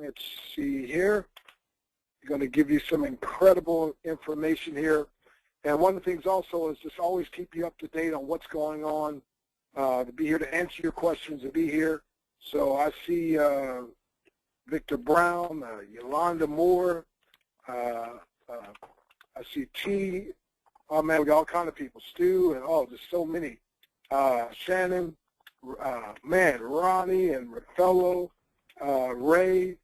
Let's see here. I'm going to give you some incredible information here. And one of the things also is just always keep you up to date on what's going on, to be here to answer your questions, to be here. So I see Victor Brown, Yolanda Moore, I see T. Oh, man, we got all kinds of people. Stu, and there's so many. Shannon, man, Ronnie and Raffaello, Ray,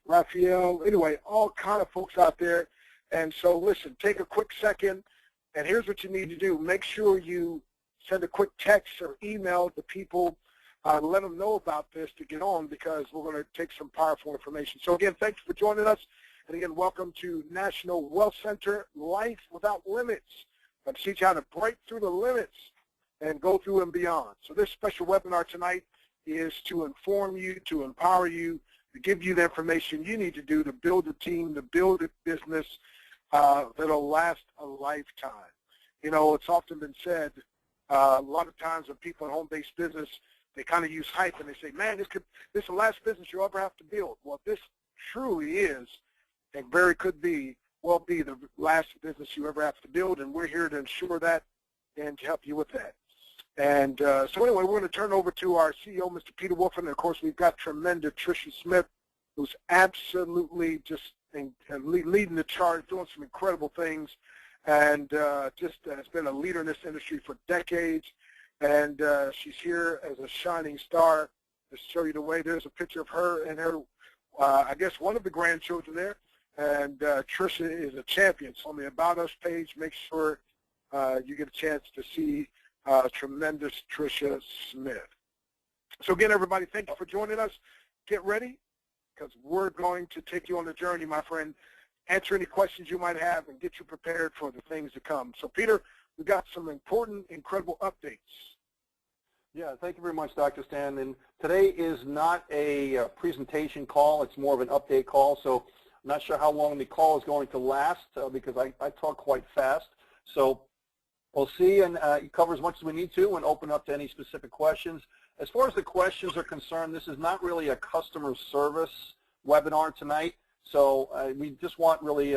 Raphael. Anyway, all kind of folks out there. And so, listen, take a quick second, and here's what you need to do. Make sure you send a quick text or email to people, let them know about this to get on, because we're going to take some powerful information. So, again, thanks for joining us. And, again, welcome to National Wealth Center, Life Without Limits. I'm going to teach you how to break through the limits and go through and beyond. So this special webinar tonight is to inform you, to empower you, to give you the information you need to do to build a team, to build a business that'll last a lifetime. You know, it's often been said, a lot of times when people in home-based business, they kind of use hype and they say, man, this is the last business you'll ever have to build. Well, this truly is, and very could be, will be the last business you ever have to build, and we're here to ensure that and to help you with that. And so anyway, we're going to turn over to our CEO, Mr. Peter Wolfen, and of course we've got tremendous Tricia Smith, who's absolutely just leading the charge, doing some incredible things, and just has been a leader in this industry for decades. And she's here as a shining star to show you the way. There's a picture of her and her, I guess, one of the grandchildren there. And Tricia is a champion. So on the About Us page, make sure you get a chance to see tremendous Tricia Smith. So again, everybody, thank you for joining us. Get ready, because we're going to take you on the journey, my friend, answer any questions you might have, and get you prepared for the things to come. So, Peter, we've got some important, incredible updates. Yeah, thank you very much, Dr. Stan. And today is not a presentation call. It's more of an update call. So I'm not sure how long the call is going to last because I talk quite fast. So we'll see and cover as much as we need to and open up to any specific questions. As far as the questions are concerned, this is not really a customer service webinar tonight. So we just want really,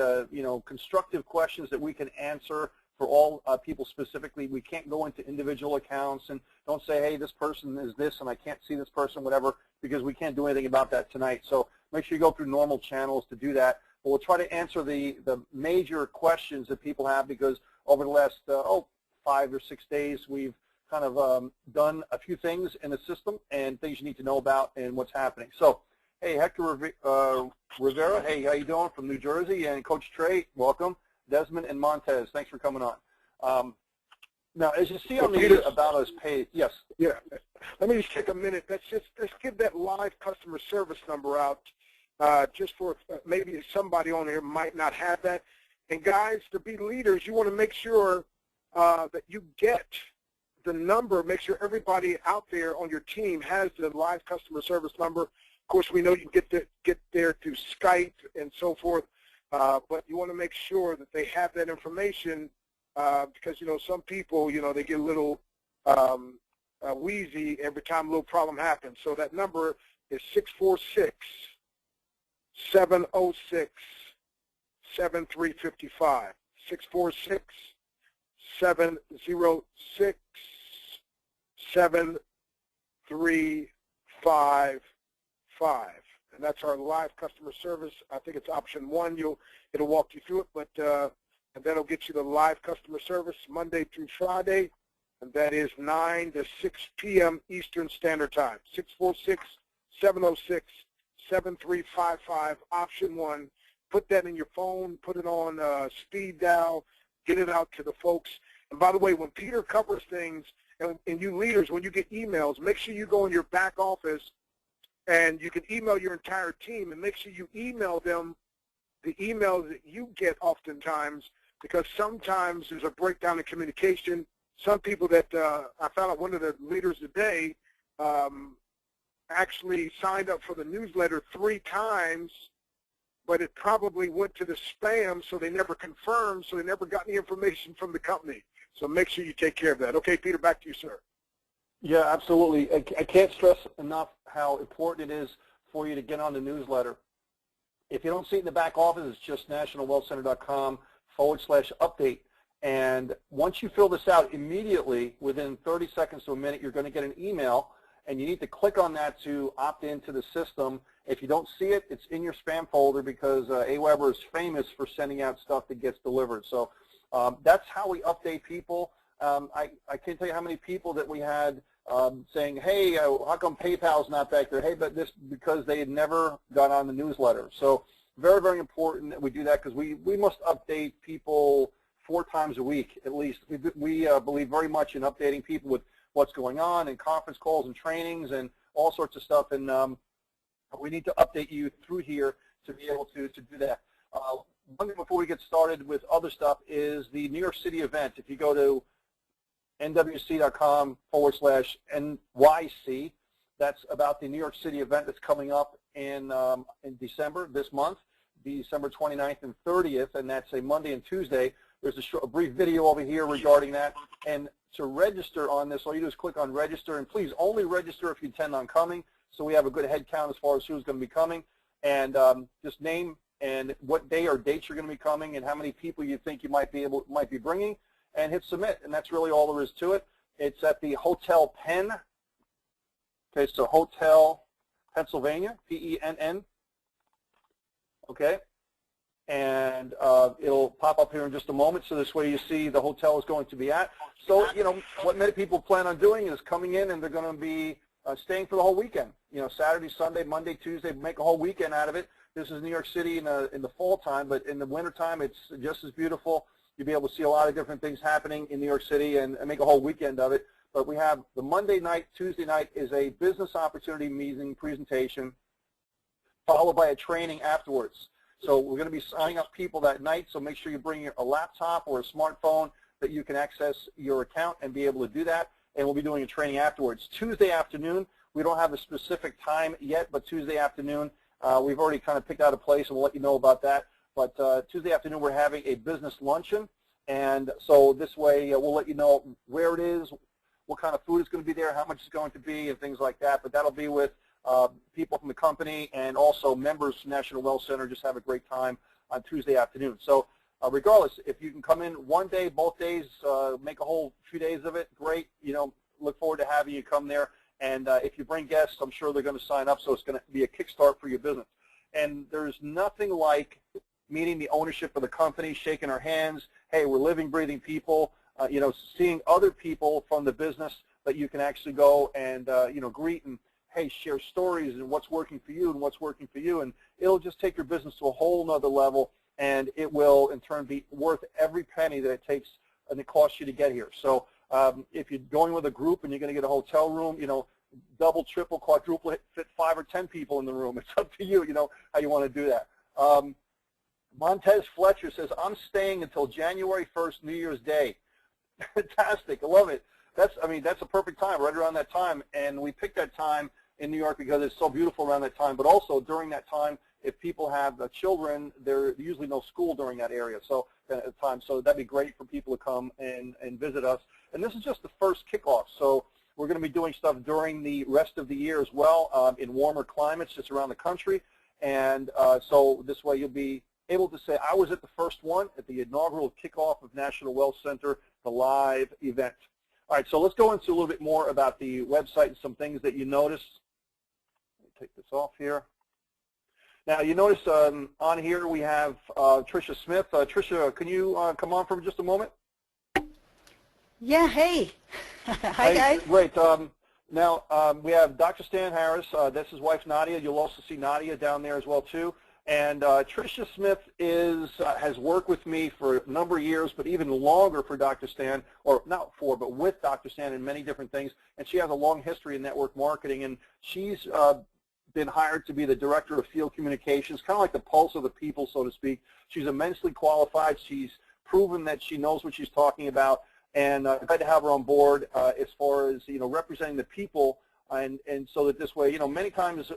constructive questions that we can answer for all people specifically. We can't go into individual accounts and don't say, hey, this person is this and I can't see this person, whatever, because we can't do anything about that tonight. So make sure you go through normal channels to do that. But we'll try to answer the major questions that people have, because over the last, 5 or 6 days, we've kind of done a few things in the system and things you need to know about and what's happening. So, hey, Hector Rivera, hey, how you doing, from New Jersey? And Coach Trey, welcome. Desmond and Montez, thanks for coming on. Now, as you see on the About Us page, yes. Yeah, let me just take a minute. Let's give that live customer service number out, just for maybe somebody on here might not have that. And guys, to be leaders, you want to make sure that you get the number. Make sure everybody out there on your team has the live customer service number. Of course, we know you can get there through Skype and so forth. But you want to make sure that they have that information because, some people, they get a little wheezy every time a little problem happens. So that number is 646-706-7355. 646-706-7355. And that's our live customer service. I think it's option 1. It'll walk you through it, but and that'll get you the live customer service Monday through Friday, and that is 9 to 6 p.m. Eastern Standard Time. 646-706-7355, option 1. Put that in your phone. Put it on speed dial. Get it out to the folks. And by the way, when Peter covers things, and you leaders, when you get emails, make sure you go in your back office and you can email your entire team, and make sure you email them the emails that you get oftentimes, because sometimes there's a breakdown in communication. Some people that I found out, one of the leaders today actually signed up for the newsletter 3 times, but it probably went to the spam, so they never confirmed, so they never got any information from the company. So make sure you take care of that. Okay, Peter, back to you, sir. Yeah, absolutely. I can't stress enough how important it is for you to get on the newsletter. If you don't see it in the back office, it's just nationalwealthcenter.com/update. And once you fill this out, immediately, within 30 seconds to a minute, you're going to get an email, and you need to click on that to opt into the system. If you don't see it, it's in your spam folder because AWeber is famous for sending out stuff that gets delivered. So that's how we update people. I can't tell you how many people that we had saying, hey, how come PayPal's not back there? Hey, but this because they had never got on the newsletter. So very, very important that we do that because we must update people 4 times a week at least. We believe very much in updating people with what's going on and conference calls and trainings and all sorts of stuff. And we need to update you through here to be able to do that. One thing before we get started with other stuff is the New York City event. If you go to nwc.com/NYC, that's about the New York City event that's coming up in December, this month, December 29th and 30th, and that's a Monday and Tuesday. There's a brief video over here regarding that. And to register on this, all you do is click on register, and please only register if you intend on coming, so we have a good head count as far as who's going to be coming. And just name and what day or dates you're going to be coming and how many people you think you might be bringing, and hit submit. And that's really all there is to it. It's at the Hotel Penn. Okay, so Hotel Pennsylvania, P-E-N-N. Okay. And it'll pop up here in just a moment, so this way you see the hotel is going to be at. So, you know, what many people plan on doing is coming in and they're going to be staying for the whole weekend. You know, Saturday, Sunday, Monday, Tuesday, make a whole weekend out of it. This is New York City in the fall time, but in the winter time, it's just as beautiful. You'll be able to see a lot of different things happening in New York City and make a whole weekend of it. But we have the Monday night, Tuesday night is a business opportunity meeting presentation, followed by a training afterwards. So we're going to be signing up people that night, so make sure you bring a laptop or a smartphone that you can access your account and be able to do that, and we'll be doing a training afterwards. Tuesday afternoon, we don't have a specific time yet, but Tuesday afternoon, we've already kind of picked out a place, and we'll let you know about that. But Tuesday afternoon, we're having a business luncheon, and so this way we'll let you know where it is, what kind of food is going to be there, how much it's going to be, and things like that. But that'll be with people from the company and also members from National Wealth Center. Just have a great time on Tuesday afternoon. So regardless, if you can come in one day, both days, make a whole few days of it, great. You know, look forward to having you come there. And if you bring guests, I'm sure they're going to sign up, so it's going to be a kickstart for your business. And there's nothing like meeting the ownership of the company, shaking our hands. Hey, we're living, breathing people. You know, seeing other people from the business that you can actually go and you know, greet and, hey, share stories and what's working for you and what's working for you, and it'll just take your business to a whole nother level, and it will in turn be worth every penny that it takes and it costs you to get here. So if you're going with a group and you're going to get a hotel room, you know, double, triple, quadruple, fit 5 or 10 people in the room. It's up to you, you know, how you want to do that. Montez Fletcher says, I'm staying until January 1st, New Year's Day. Fantastic. I love it. I mean, that's a perfect time, right around that time, and we picked that time in New York because it's so beautiful around that time, but also during that time, if people have children, there's usually no school during that area, so at the time, so that'd be great for people to come and visit us. And this is just the first kickoff, so we're going to be doing stuff during the rest of the year as well in warmer climates just around the country, and so this way you'll be able to say, I was at the first one, at the inaugural kickoff of National Wealth Center, the live event. All right, so let's go into a little bit more about the website and some things that you noticed. Let me take this off here. Now, you notice on here we have Tricia Smith. Tricia, can you come on for just a moment? Yeah, hey. Hi, guys. Great. Now, we have Dr. Stan Harris. That's his wife, Nadia. You'll also see Nadia down there as well, too. And Tricia Smith has worked with me for a number of years, but even longer for Dr. Stan, or not for, but with Dr. Stan in many different things. And she has a long history in network marketing, and she's been hired to be the Director of Field Communications, kind of like the pulse of the people, so to speak. She's immensely qualified. She's proven that she knows what she's talking about, and I'm glad to have her on board as far as, you know, representing the people, and so that this way, you know, many times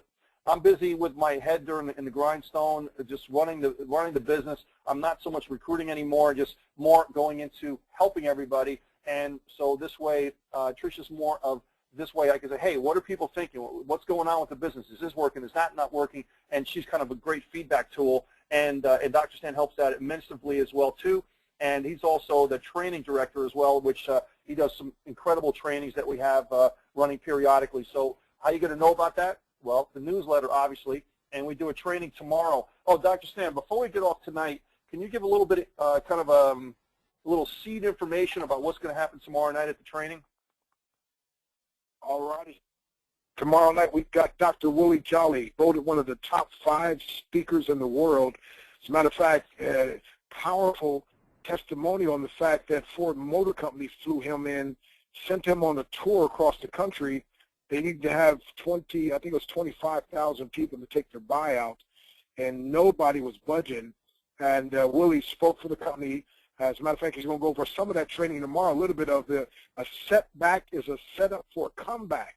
I'm busy with my head in the grindstone, just running the business. I'm not so much recruiting anymore, just more going into helping everybody. And so this way, Tricia's more of this way I can say, hey, what are people thinking? What's going on with the business? Is this working? Is that not working? And she's kind of a great feedback tool. And Dr. Stan helps out immensely as well, too. And he's also the training director as well, which he does some incredible trainings that we have running periodically. So how are you going to know about that? Well, the newsletter, obviously, and we do a training tomorrow. Oh, Dr. Stan, before we get off tonight, can you give a little bit kind of a little seed information about what's going to happen tomorrow night at the training? All righty. Tomorrow night we've got Dr. Willie Jolly, voted one of the top 5 speakers in the world. As a matter of fact, powerful testimony on the fact that Ford Motor Company flew him in, sent him on a tour across the country. They needed to have 20, I think it was 25,000 people to take their buyout, and nobody was budging. And Willie spoke for the company. As a matter of fact, he's going to go over some of that training tomorrow, a little bit of a setback is a setup for a comeback.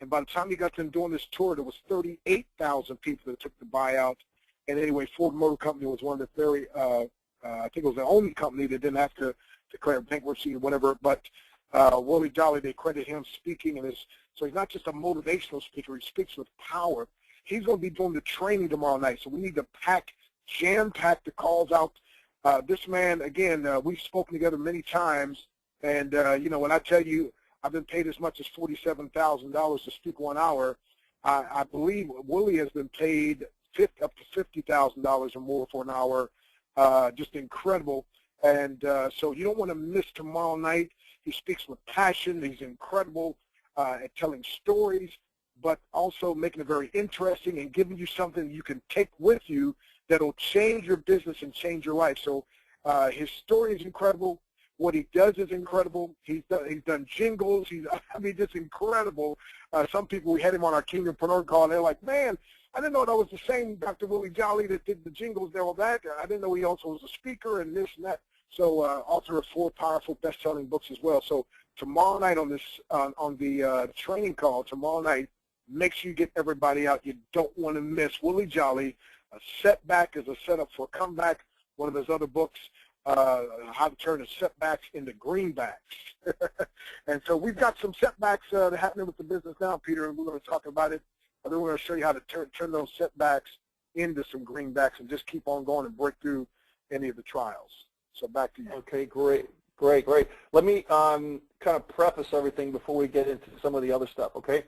And by the time he got them doing this tour, there was 38,000 people that took the buyout. And anyway, Ford Motor Company was one of the very, I think it was the only company that didn't have to declare bankruptcy or whatever. But Willie Jolly, they credit him speaking. So he's not just a motivational speaker. He speaks with power. He's going to be doing the training tomorrow night. So we need to jam-pack the calls out. This man, again, we've spoken together many times, and, you know, when I tell you I've been paid as much as $47,000 to speak 1 hour, I believe Willie has been paid up to $50,000 or more for an hour, just incredible. And so you don't want to miss tomorrow night. He speaks with passion. He's incredible at telling stories, but also making it very interesting and giving you something you can take with you that'll change your business and change your life. So his story is incredible. What he does is incredible. He's done jingles. I mean, just incredible. Some people, we had him on our Kingdompreneur call, and they're like, man, I didn't know that was the same Dr. Willie Jolly that did the jingles and all that. I didn't know he also was a speaker and this and that. So author of 4 powerful best-selling books as well. So tomorrow night on this on the training call, tomorrow night, make sure you get everybody out. You don't want to miss Willie Jolly. A setback is a setup for a comeback. One of his other books, how to turn the setbacks into greenbacks. And so we've got some setbacks that are happening with the business now, Peter, and we're going to talk about it. And then we're going to show you how to turn those setbacks into some greenbacks and just keep on going and break through any of the trials. So back to you. Okay, great. Let me kind of preface everything before we get into some of the other stuff, okay?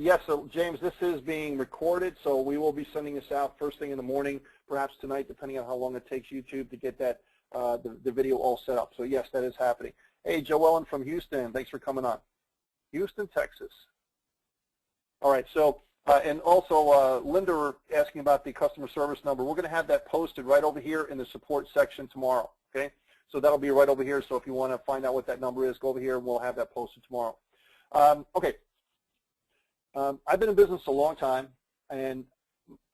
Yes, so James, this is being recorded, so we will be sending this out first thing in the morning, perhaps tonight, depending on how long it takes YouTube to get that the video all set up. So yes, that is happening. Hey, Joellen from Houston, thanks for coming on. Houston, Texas. All right, so and also Linda asking about the customer service number. We're going to have that posted right over here in the support section tomorrow. Okay, so that'll be right over here. So if you want to find out what that number is, go over here and we'll have that posted tomorrow. Okay. I've been in business a long time, and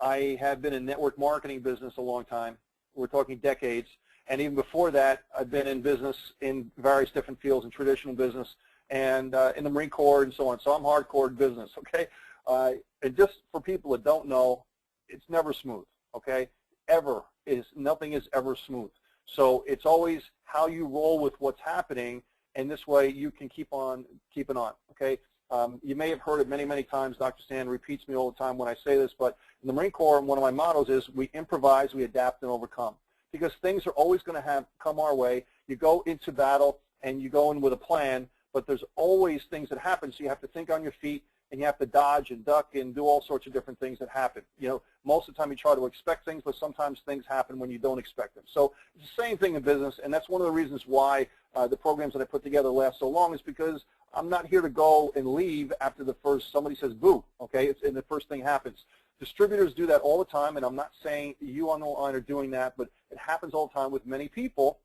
I have been in network marketing business a long time. We're talking decades. And even before that, I've been in business in various different fields, in traditional business and in the Marine Corps and so on. So I'm hardcore in business, okay? And just for people that don't know, it's never smooth, okay? Nothing is ever smooth. So it's always how you roll with what's happening, and this way you can keep on keeping on, okay? You may have heard it many, many times. Dr. Stan repeats me all the time when I say this, but in the Marine Corps, one of my mottos is we improvise, we adapt, and overcome. Because things are always going to come our way. You go into battle, and you go in with a plan, but there's always things that happen, so you have to think on your feet, and you have to dodge and duck and do all sorts of different things that happen. You know, most of the time you try to expect things, but sometimes things happen when you don't expect them. So it's the same thing in business, and that's one of the reasons why the programs that I put together last so long is because I'm not here to go and leave after somebody says boo, okay, and the first thing happens. Distributors do that all the time, and I'm not saying you on the line are doing that, but it happens all the time with many people.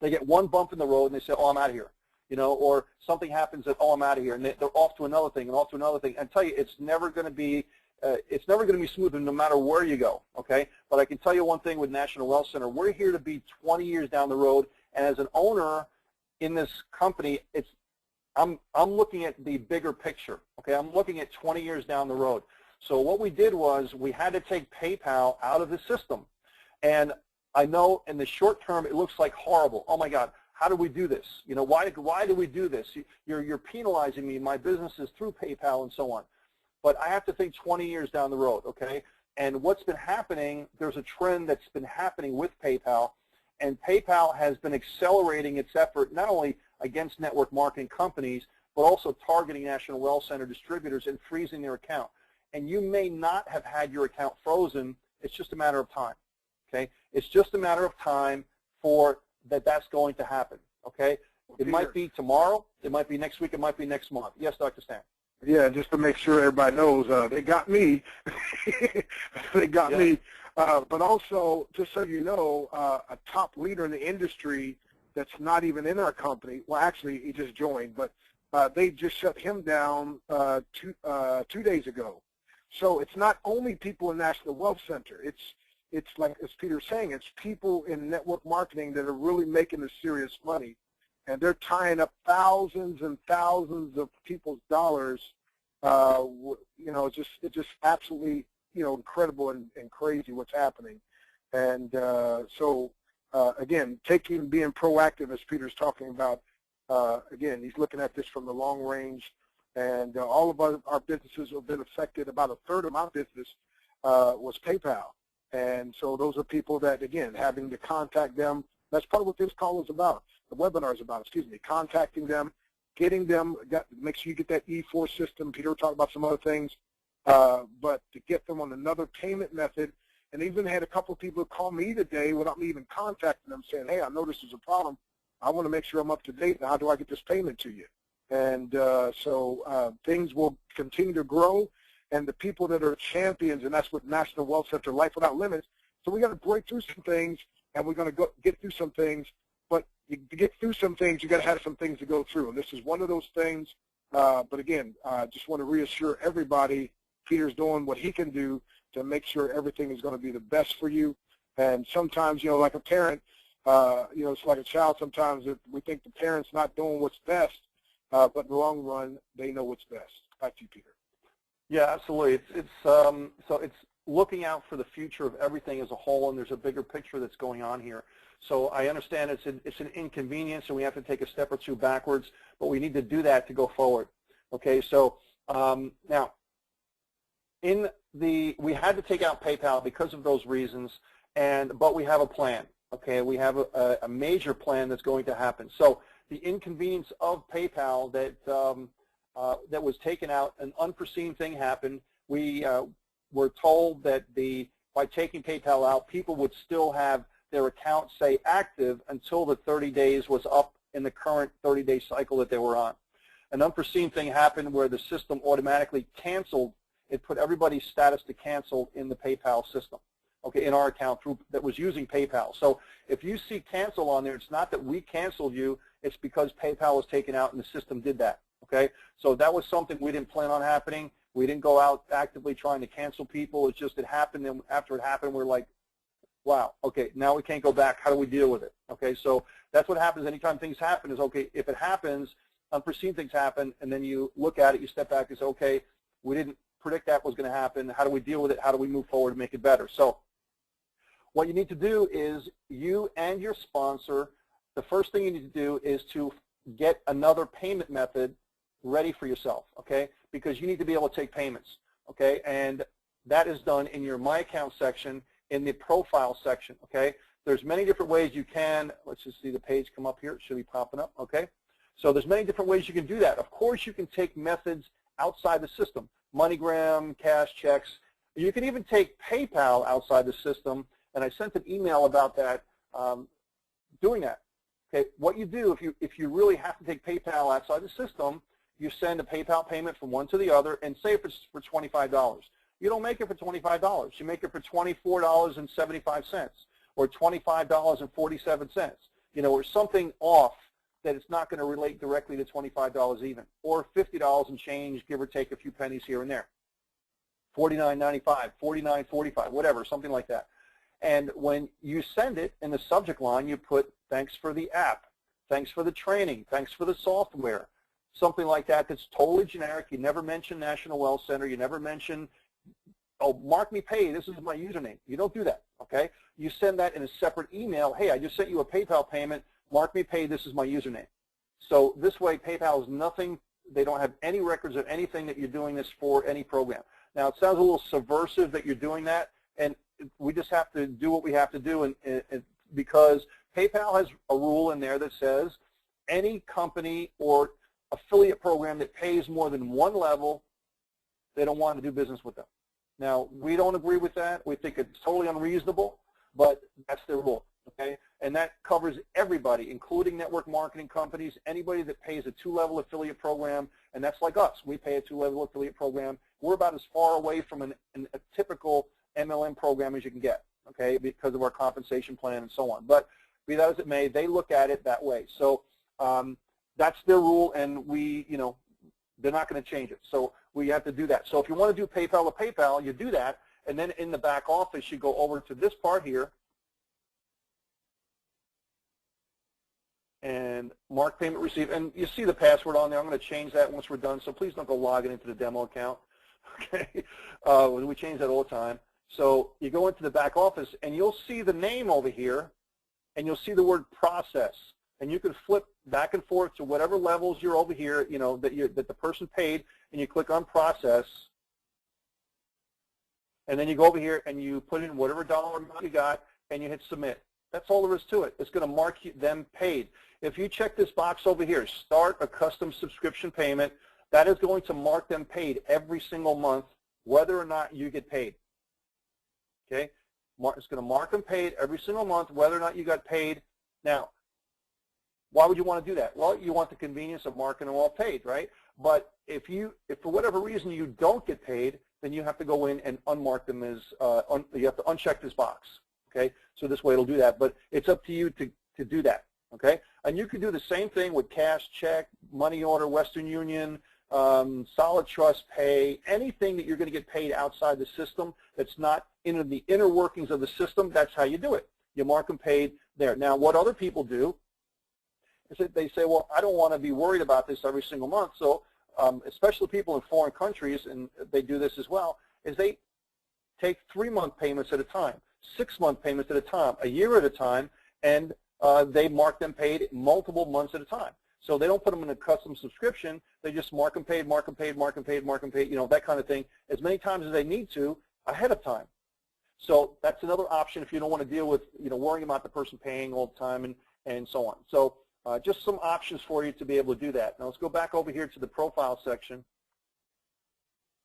They get one bump in the road, and they say, oh, I'm out of here. You know, or something happens that, oh, I'm out of here, and they're off to another thing and off to another thing. And I tell you, it's never going to be smooth no matter where you go, okay? But I can tell you one thing with National Wealth Center, we're here to be 20 years down the road, and as an owner in this company, I'm looking at the bigger picture, okay? I'm looking at 20 years down the road. So what we did was we had to take PayPal out of the system, and I know in the short term it looks like horrible. Oh my God, how do we do this? You know, why do we do this? You're penalizing me. My business is through PayPal and so on. But I have to think 20 years down the road, okay? And what's been happening, there's a trend that's been happening with PayPal, and PayPal has been accelerating its effort not only against network marketing companies, but also targeting National Well Center distributors and freezing their account. And you may not have had your account frozen. It's just a matter of time, okay? It's just a matter of time for that's going to happen, okay? It might be tomorrow. It might be next week. It might be next month. Yes, Dr. Stan. Yeah, just to make sure everybody knows, they got me. They got me. But also, just so you know, a top leader in the industry that's not even in our company, well, actually, he just joined, but they just shut him down 2 days ago. So it's not only people in National Wealth Center. It's like, as Peter's saying, it's people in network marketing that are really making the serious money. And they're tying up thousands and thousands of people's dollars. You know, it's just absolutely, you know, incredible and crazy what's happening. And so, again, being proactive, as Peter's talking about. Again, he's looking at this from the long range. And all of our businesses have been affected. About a third of my business was PayPal. And so those are people that, again, having to contact them. That's part of what this call is about. The webinar is about, excuse me, contacting them, getting them, make sure you get that E4 system. Peter will talk about some other things, but to get them on another payment method. And even had a couple of people call me today without me even contacting them saying, hey, I know this is a problem. I want to make sure I'm up to date. How do I get this payment to you? And so things will continue to grow. And the people that are champions, and that's what National Wealth Center, Life Without Limits. So we got to break through some things, and we're going to get through some things. But to get through some things, you got to have some things to go through, and this is one of those things. But again, I just want to reassure everybody, Peter's doing what he can do to make sure everything is going to be the best for you. And sometimes, you know, like a parent, you know, it's like a child. Sometimes we think the parent's not doing what's best, but in the long run, they know what's best. Back to you, Peter. Yeah, absolutely. So it's looking out for the future of everything as a whole, and there's a bigger picture that's going on here. So I understand it's an inconvenience, and we have to take a step or two backwards, but we need to do that to go forward. Okay, so now we had to take out PayPal because of those reasons, but we have a plan. Okay, we have a major plan that's going to happen. So the inconvenience of PayPal that was taken out, an unforeseen thing happened. We were told that by taking PayPal out, people would still have their account say active until the 30 days was up in the current 30-day cycle that they were on. An unforeseen thing happened where the system automatically canceled. It put everybody's status to cancel in the PayPal system, okay, in our account that was using PayPal. So if you see cancel on there, it's not that we canceled you, it's because PayPal was taken out and the system did that, okay? So that was something we didn't plan on happening. We didn't go out actively trying to cancel people. It's just it happened, and after it happened, we're like, wow, okay, now we can't go back. How do we deal with it? Okay, so that's what happens anytime things happen is, okay, if it happens, unforeseen things happen, and then you look at it, you step back and say, okay, we didn't predict that was going to happen. How do we deal with it? How do we move forward and make it better? So what you need to do is you and your sponsor, the first thing you need to do is to get another payment method ready for yourself, okay, because you need to be able to take payments, okay, and that is done in your My Account section, in the profile section, okay? There's many different ways you can, let's just see the page come up here, it should be popping up, okay? So there's many different ways you can do that. Of course, you can take methods outside the system, MoneyGram, cash checks. You can even take PayPal outside the system, and I sent an email about that, doing that. Okay, what you do if you really have to take PayPal outside the system, you send a PayPal payment from one to the other, and say if it's for $25. You don't make it for $25. You make it for $24.75 or $25.47. You know, or something off that it's not going to relate directly to $25 even, or $50 and change, give or take a few pennies here and there. $49.95, $49.45, whatever, something like that. And when you send it, in the subject line, you put, thanks for the app, thanks for the training, thanks for the software, something like that that's totally generic. You never mention National Wealth Center. You never mention, oh, Mark Me Pay, this is my username. You don't do that, okay? You send that in a separate email. Hey, I just sent you a PayPal payment. Mark Me Paid, this is my username. So this way, PayPal is nothing, they don't have any records of anything that you're doing this for any program. Now, it sounds a little subversive that you're doing that, and we just have to do what we have to do, and because PayPal has a rule in there that says any company or affiliate program that pays more than one level, they don't want to do business with them. Now, we don't agree with that. We think it's totally unreasonable, but that's their rule, okay? And that covers everybody, including network marketing companies, anybody that pays a two-level affiliate program, and that's like us. We pay a two-level affiliate program. We're about as far away from a typical MLM program as you can get, okay, because of our compensation plan and so on. But be that as it may, they look at it that way. So that's their rule, and we, you know, they're not going to change it. So we have to do that. So if you want to do PayPal to PayPal, you do that, and then in the back office, you go over to this part here, and mark payment received, and you see the password on there. I'm going to change that once we're done, so please don't go logging into the demo account. Okay, we change that all the time. So you go into the back office, and you'll see the name over here, and you'll see the word process, and you can flip back and forth to whatever levels you're over here, you know, that the person paid, and you click on process, and then you go over here and you put in whatever dollar amount you got, and you hit submit. That's all there is to it. It's going to mark them paid. If you check this box over here, start a custom subscription payment, that is going to mark them paid every single month, whether or not you get paid. Okay? It's going to mark them paid every single month, whether or not you got paid. Now, why would you want to do that? Well, you want the convenience of marking them all paid, right? But if for whatever reason you don't get paid, then you have to go in and unmark them as, you have to uncheck this box, okay? So this way it'll do that, but it's up to you to do that, okay? And you can do the same thing with cash, check, money order, Western Union, Solid Trust Pay, anything that you're going to get paid outside the system that's not in the inner workings of the system, that's how you do it. You mark them paid there. Now, what other people do is that they say, well, I don't want to be worried about this every single month, so especially people in foreign countries, and they do this as well, is they take 3-month payments at a time, 6-month payments at a time, a year at a time, and they mark them paid multiple months at a time. So they don't put them in a custom subscription. They just mark them paid, mark them paid, mark them paid, mark them paid, you know, that kind of thing, as many times as they need to ahead of time. So that's another option if you don't want to deal with, you know, worrying about the person paying all the time and so on. So just some options for you to be able to do that. Now let's go back over here to the profile section,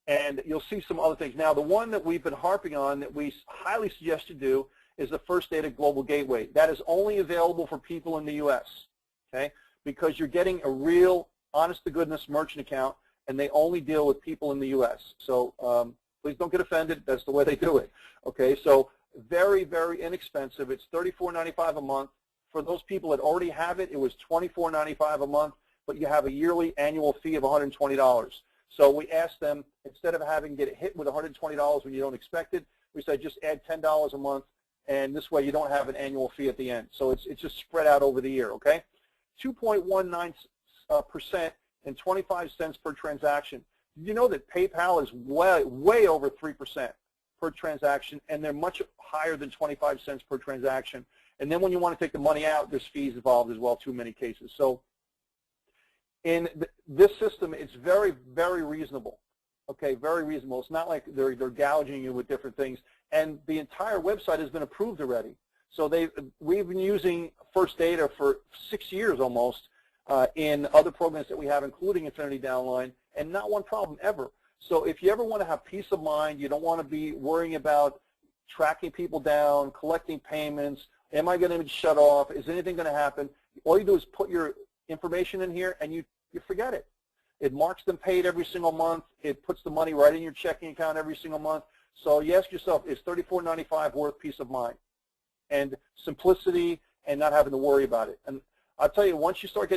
and you'll see some other things. Now the one that we've been harping on that we highly suggest you do is the First Data Global Gateway. That is only available for people in the U.S., okay, because you're getting a real honest-to-goodness merchant account, and they only deal with people in the U.S. So please don't get offended. That's the way they do it, okay? So very, very inexpensive. It's $34.95 a month. For those people that already have it, it was $24.95 a month, but you have a yearly annual fee of $120. So we asked them, instead of having get hit with $120 when you don't expect it, we said just add $10 a month, and this way you don't have an annual fee at the end. So it's just spread out over the year, okay? 2.19% and 25 cents per transaction. Did you know that PayPal is way over 3% per transaction, and they're much higher than 25 cents per transaction? And then when you want to take the money out, there's fees involved as well, too, in many cases. So in this system, it's very, very reasonable. Okay, very reasonable. It's not like they're gouging you with different things. And the entire website has been approved already. So we've been using First Data for 6 years almost in other programs that we have, including Infinity Downline, and not one problem ever. So if you ever want to have peace of mind, you don't want to be worrying about tracking people down, collecting payments, am I going to be shut off? Is anything going to happen? All you do is put your information in here, and you forget it. It marks them paid every single month. It puts the money right in your checking account every single month. So you ask yourself, is $34.95 worth peace of mind and simplicity and not having to worry about it? And I'll tell you, once you start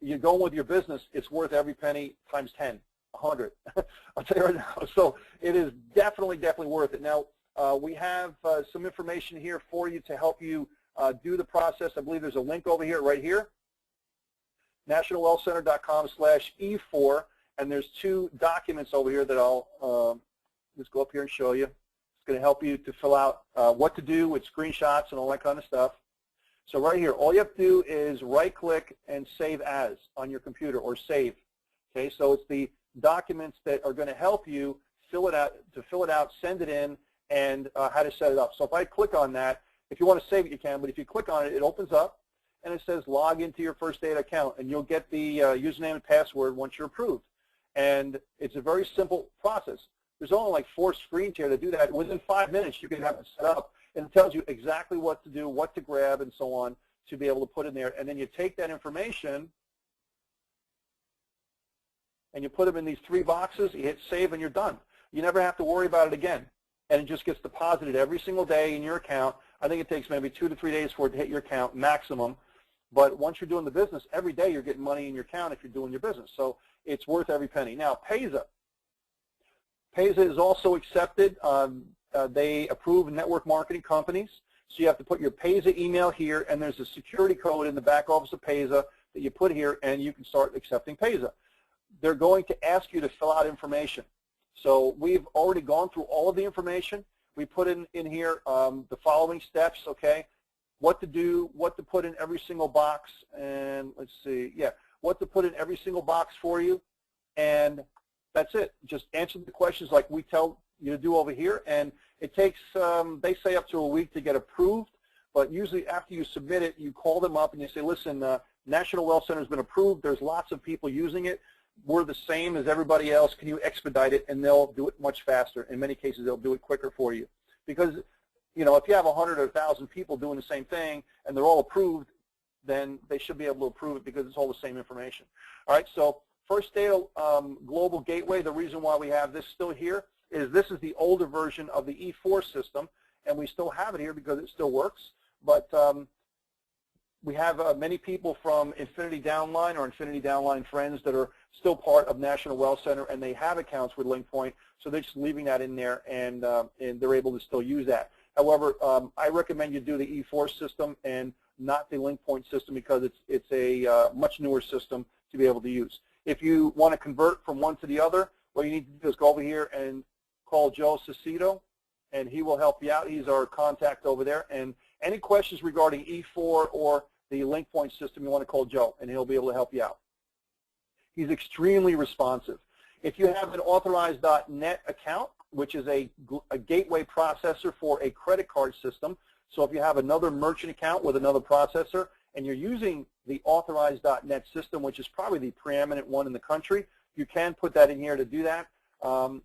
you're going with your business, it's worth every penny times 10, 100. I'll tell you right now. So it is definitely, definitely worth it. Now, we have some information here for you to help you do the process. I believe there's a link over here, right here, nationalwealthcenter.com/E4, and there's 2 documents over here that I'll just go up here and show you. It's going to help you to fill out what to do with screenshots and all that kind of stuff. So right here, all you have to do is right-click and save as on your computer, or save. Okay, so it's the documents that are going to help you fill it out, send it in, and how to set it up. So if I click on that, if you want to save it, you can, but if you click on it, it opens up, and it says log into your First Data account, and you'll get the username and password once you're approved. And it's a very simple process. There's only like 4 screens here to do that. Within 5 minutes, you can have it set up, and it tells you exactly what to do, what to grab, and so on to be able to put in there. And then you take that information, and you put them in these 3 boxes, you hit save, and you're done. You never have to worry about it again. And it just gets deposited every single day in your account. I think it takes maybe 2 to 3 days for it to hit your account maximum. But once you're doing the business, every day you're getting money in your account if you're doing your business. So it's worth every penny. Now, Payza. Payza is also accepted. They approve network marketing companies. So you have to put your Payza email here, and there's a security code in the back office of Payza that you put here, and you can start accepting Payza. They're going to ask you to fill out information. So we've already gone through all of the information. We put in here the following steps, okay? What to do, what to put in every single box, and let's see, yeah, what to put in every single box for you, and that's it. Just answer the questions like we tell you to do over here, and it takes, they say up to a week to get approved, but usually after you submit it, you call them up and you say, listen, National Wealth Center has been approved. There's lots of people using it. We're the same as everybody else. Can you expedite it? And they'll do it much faster. In many cases, they'll do it quicker for you. Because, you know, if you have 100 or 1,000 people doing the same thing and they're all approved, then they should be able to approve it because it's all the same information. All right, so First Data Global Gateway, the reason why we have this still here is this is the older version of the E4 system, and we still have it here because it still works. But we have many people from Infinity Downline or Infinity Downline friends that are still part of National Wealth Center, and they have accounts with LinkPoint, so they're just leaving that in there, and they're able to still use that. However, I recommend you do the E4 system and not the LinkPoint system because it's a much newer system to be able to use. If you want to convert from one to the other, what you need to do is go over here and call Joe Cicito, and he will help you out. He's our contact over there. And any questions regarding E4 or the LinkPoint system, you want to call Joe, and he'll be able to help you out. He's extremely responsive. If you have an authorized.net account, which is a gateway processor for a credit card system, so if you have another merchant account with another processor and you're using the authorized.net system, which is probably the preeminent one in the country, you can put that in here to do that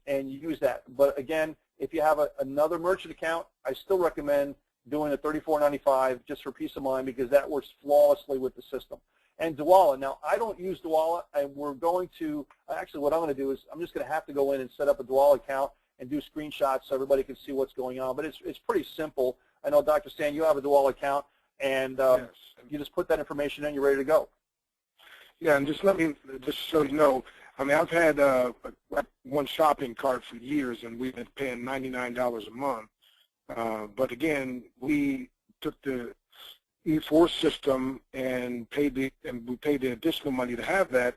and use that. But again, if you have another merchant account, I still recommend doing a $34.95 just for peace of mind because that works flawlessly with the system. And Dwolla, now I don't use Dwolla, and we're going to, actually what I'm going to do is I'm just going to have to go in and set up a Dwolla account and do screenshots so everybody can see what's going on. But it's pretty simple. I know, Dr. Stan, you have a Dwolla account, and yes. You just put that information in, you're ready to go. Yeah, and just so you know, I mean, I've had one shopping cart for years, and we've been paying $99 a month. But again, we took the E4 system and we paid the additional money to have that,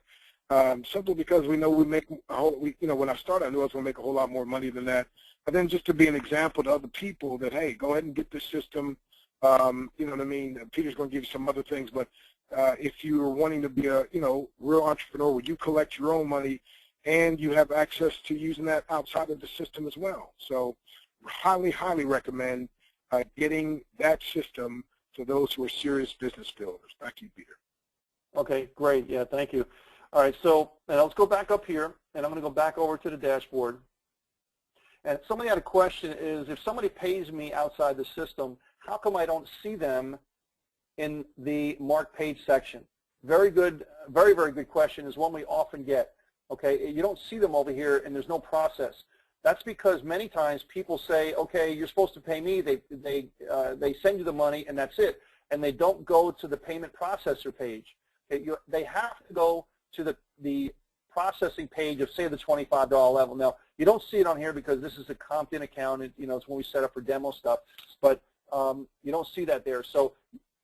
simply because we know we make when I started, I knew I was going to make a whole lot more money than that. But then just to be an example to other people that, hey, go ahead and get this system. You know what I mean? Peter's going to give you some other things, but if you're wanting to be a real entrepreneur, where you collect your own money and you have access to using that outside of the system as well. So highly, highly recommend getting that system for those who are serious business builders. Back to you, Peter. Okay, great. Yeah, thank you. All right, so let's go back up here, and I'm going to go back over to the dashboard. And somebody had a question is, if somebody pays me outside the system, how come I don't see them in the Mark Page section? Very good, very, very good question. Is one we often get. Okay, you don't see them over here, and there's no process. That's because many times people say, okay, you're supposed to pay me. They send you the money, and that's it. And they don't go to the payment processor page. Okay, they have to go to the processing page of, say, the $25 level. Now, you don't see it on here because this is a Compton account. It's when we set up for demo stuff. But you don't see that there. So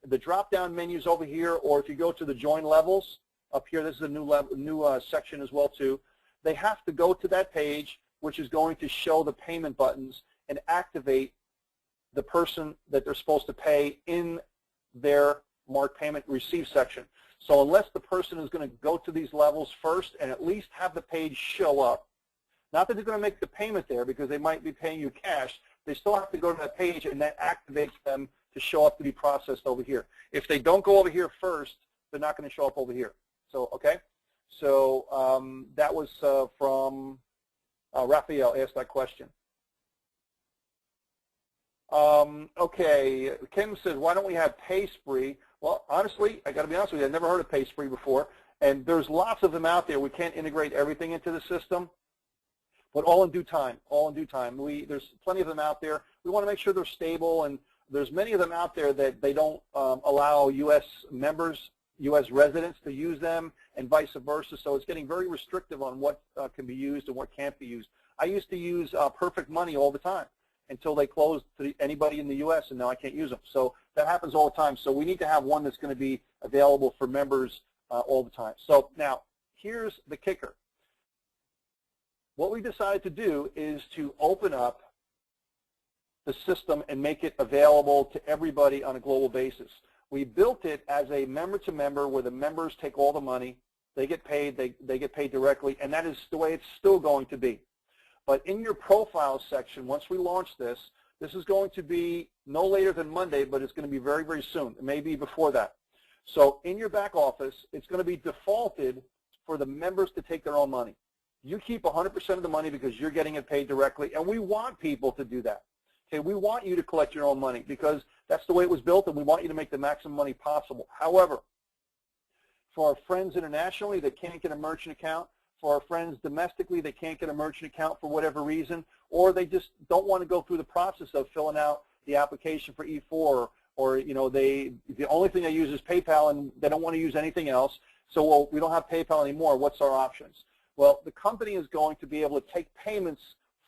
the drop-down menus over here, or if you go to the join levels up here, this is a new section as well too. They have to go to that page, which is going to show the payment buttons and activate the person that they're supposed to pay in their marked payment receive section. So unless the person is going to go to these levels first and at least have the page show up, not that they're going to make the payment there because they might be paying you cash, they still have to go to that page and that activates them to show up to be processed over here. If they don't go over here first, they're not going to show up over here. So, okay? So that was from Raphael asked that question. Okay, Kim says, why don't we have PaySpree? Well, honestly, I got to be honest with you, I've never heard of PaySpree before, and there's lots of them out there. We can't integrate everything into the system, but all in due time, all in due time. There's plenty of them out there. We want to make sure they're stable, and there's many of them out there that they don't allow U.S. members, U.S. residents to use them, and vice versa, so it's getting very restrictive on what can be used and what can't be used. I used to use Perfect Money all the time until they closed to anybody in the U.S., and now I can't use them. So that happens all the time. So we need to have one that's going to be available for members all the time. So now, here's the kicker. What we decided to do is to open up the system and make it available to everybody on a global basis. We built it as a member-to-member where the members take all the money, they get paid, they get paid directly, and that is the way it's still going to be. But in your profile section, once we launch this, this is going to be no later than Monday, but it's going to be very, very soon. It may be before that. So in your back office, it's going to be defaulted for the members to take their own money. You keep 100% of the money because you're getting it paid directly, and we want people to do that. Okay, we want you to collect your own money because that's the way it was built, and we want you to make the maximum money possible. However, for our friends internationally that can't get a merchant account, for our friends domestically that can't get a merchant account for whatever reason, or they just don't want to go through the process of filling out the application for E4, or you know, the only thing they use is PayPal and they don't want to use anything else, so well, we don't have PayPal anymore, what's our options? Well, the company is going to be able to take payments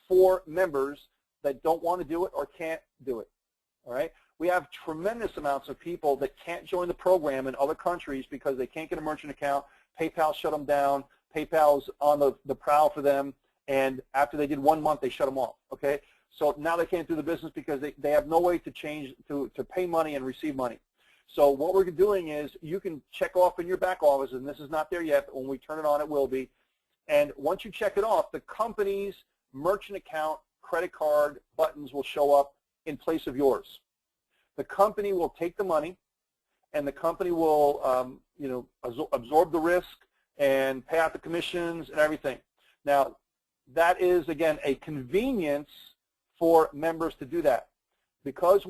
for members that don't want to do it or can't do it, all right? We have tremendous amounts of people that can't join the program in other countries because they can't get a merchant account, PayPal shut them down, PayPal's on the prowl for them, and after they did 1 month, they shut them off, okay? So now they can't do the business because they have no way to change, to pay money and receive money. So what we're doing is you can check off in your back office, and this is not there yet, but when we turn it on, it will be. And once you check it off, the company's merchant account, credit card buttons will show up in place of yours. The company will take the money, and the company will you know, absorb the risk and pay out the commissions and everything. Now, that is, again, a convenience for members to do that. Because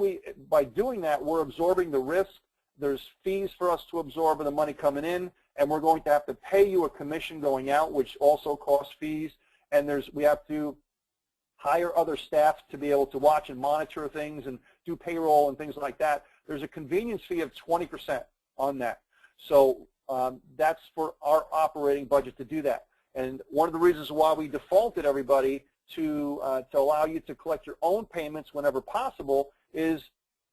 by doing that, we're absorbing the risk. There's fees for us to absorb of the money coming in, and we're going to have to pay you a commission going out, which also costs fees. And we have to hire other staff to be able to watch and monitor things and do payroll and things like that. There's a convenience fee of 20% on that. So that's for our operating budget to do that. And one of the reasons why we defaulted everybody to allow you to collect your own payments whenever possible is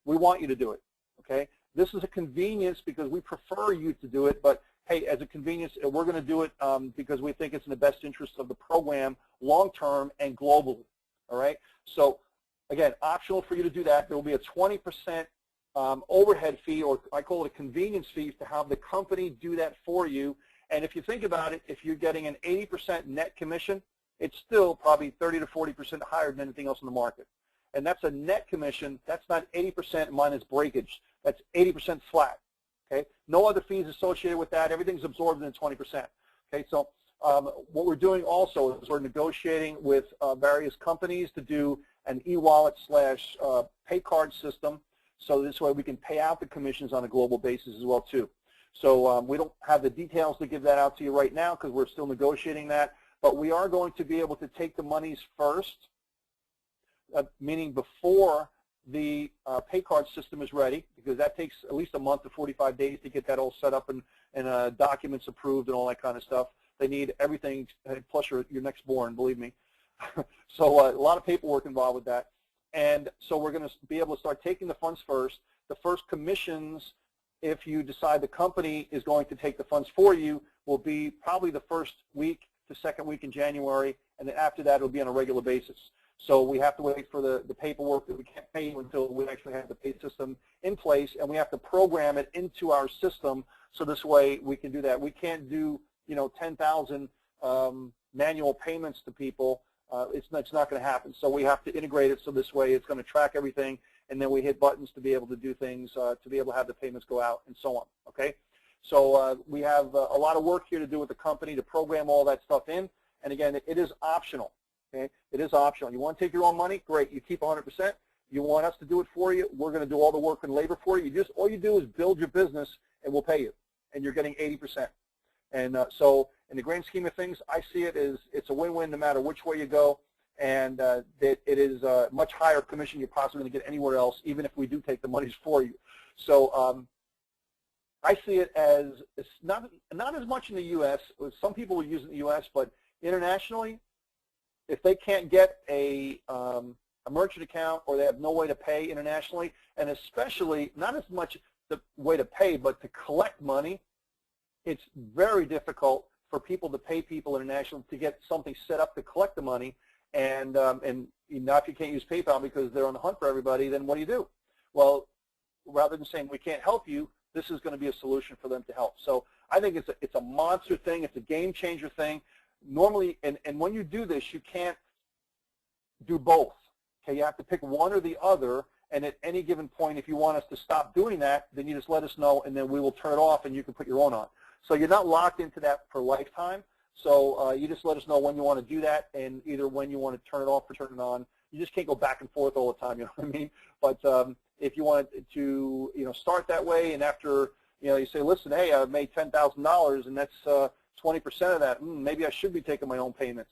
we want you to do it, okay? This is a convenience because we prefer you to do it, but hey, as a convenience, we're going to do it because we think it's in the best interest of the program long-term and globally, all right? So again, optional for you to do that. There will be a 20% overhead fee, or I call it a convenience fee, to have the company do that for you. And if you think about it, if you're getting an 80% net commission, it's still probably 30 to 40% higher than anything else in the market. And that's a net commission. That's not 80% minus breakage. That's 80% flat. Okay? No other fees associated with that. Everything's absorbed in 20%. Okay? So what we're doing also is we're negotiating with various companies to do an e-wallet slash pay card system, so this way we can pay out the commissions on a global basis as well too. So we don't have the details to give that out to you right now because we're still negotiating that, but we are going to be able to take the monies first, meaning before the pay card system is ready, because that takes at least a month to 45 days to get that all set up and documents approved and all that kind of stuff. They need everything, plus your next born, believe me. So a lot of paperwork involved with that. And so we're going to be able to start taking the funds first. The first commissions, if you decide the company is going to take the funds for you, will be probably the first week to second week in January, and then after that it will be on a regular basis. So we have to wait for the paperwork that we can't pay you until we actually have the pay system in place, and we have to program it into our system so this way we can do that. We can't do 10,000 manual payments to people. It's not going to happen. So we have to integrate it so this way it's going to track everything, and then we hit buttons to be able to do things, to be able to have the payments go out and so on. Okay? So we have a lot of work here to do with the company to program all that stuff in. And again, it is optional. Okay? It is optional. You want to take your own money? Great. You keep 100%. You want us to do it for you? We're going to do all the work and labor for you. All you do is build your business, and we'll pay you. And you're getting 80%. And so in the grand scheme of things, I see it as it's a win-win no matter which way you go. And that it is a much higher commission you're possibly going to get anywhere else, even if we do take the monies for you. So I see it as it's not as much in the U.S. Some people will use it in the U.S., but internationally, if they can't get a merchant account or they have no way to pay internationally, and especially not as much the way to pay, but to collect money, it's very difficult for people to pay people internationally to get something set up to collect the money. And now if you can't use PayPal because they're on the hunt for everybody, then what do? Well, rather than saying we can't help you, this is going to be a solution for them to help. So I think it's a monster thing. It's a game changer thing. Normally, and when you do this, you can't do both. Okay, you have to pick one or the other. And at any given point, if you want us to stop doing that, then you just let us know, and then we will turn it off, and you can put your own on. So you're not locked into that for lifetime. So you just let us know when you want to do that, and either when you want to turn it off or turn it on. You just can't go back and forth all the time, you know what I mean? But if you want to, start that way, and after, you say, listen, hey, I've made $10,000, and that's 20% of that. Maybe I should be taking my own payments.